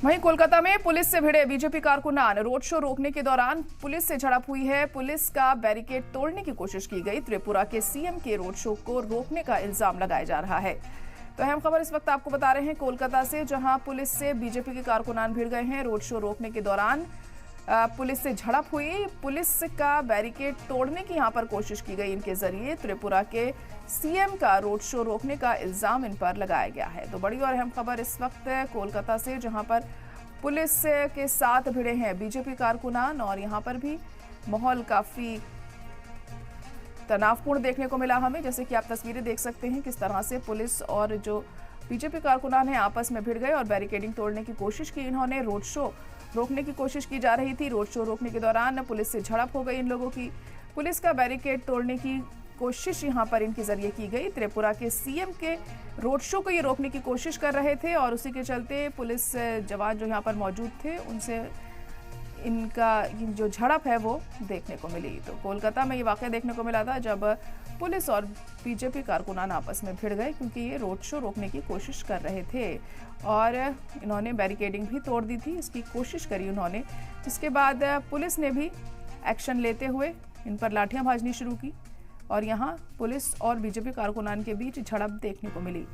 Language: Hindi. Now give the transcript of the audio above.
वहीं कोलकाता में पुलिस से भिड़े बीजेपी कारकुनान। रोड शो रोकने के दौरान पुलिस से झड़प हुई है। पुलिस का बैरिकेड तोड़ने की कोशिश की गई। त्रिपुरा के सीएम के रोड शो को रोकने का इल्जाम लगाया जा रहा है। तो अहम खबर इस वक्त आपको बता रहे हैं कोलकाता से, जहां पुलिस से बीजेपी के कारकुनान भिड़ गए हैं। रोड शो रोकने के दौरान पुलिस से झड़प हुई। पुलिस का बैरिकेड तोड़ने की यहां पर कोशिश की गई इनके जरिए। त्रिपुरा के सीएम का रोड शो रोकने का इल्जाम इन पर लगाया गया है। तो बड़ी और अहम खबर इस वक्त कोलकाता से, जहां पर पुलिस के साथ भिड़े हैं बीजेपी कारकुनान और यहां पर भी माहौल काफी तनावपूर्ण देखने को मिला हमें। जैसे कि आप तस्वीरें देख सकते हैं किस तरह से पुलिस और जो बीजेपी कारकुनान हैं आपस में भिड़ गए और बैरिकेडिंग तोड़ने की कोशिश की इन्होंने। रोड शो रोकने की कोशिश की जा रही थी। रोड शो रोकने के दौरान पुलिस से झड़प हो गई इन लोगों की। पुलिस का बैरिकेड तोड़ने की कोशिश यहां पर इनके जरिए की गई। त्रिपुरा के सीएम के रोड शो को ये रोकने की कोशिश कर रहे थे और उसी के चलते पुलिस जवान जो यहां पर मौजूद थे उनसे इनका जो झड़प है वो देखने को मिली। तो कोलकाता में ये वाकया देखने को मिला था जब पुलिस और बीजेपी कारकुनान आपस में भिड़ गए, क्योंकि ये रोड शो रोकने की कोशिश कर रहे थे और इन्होंने बैरिकेडिंग भी तोड़ दी थी। इसकी कोशिश करी उन्होंने, जिसके बाद पुलिस ने भी एक्शन लेते हुए इन पर लाठियां भाजनी शुरू की और यहाँ पुलिस और बीजेपी कारकुनान के बीच झड़प देखने को मिली।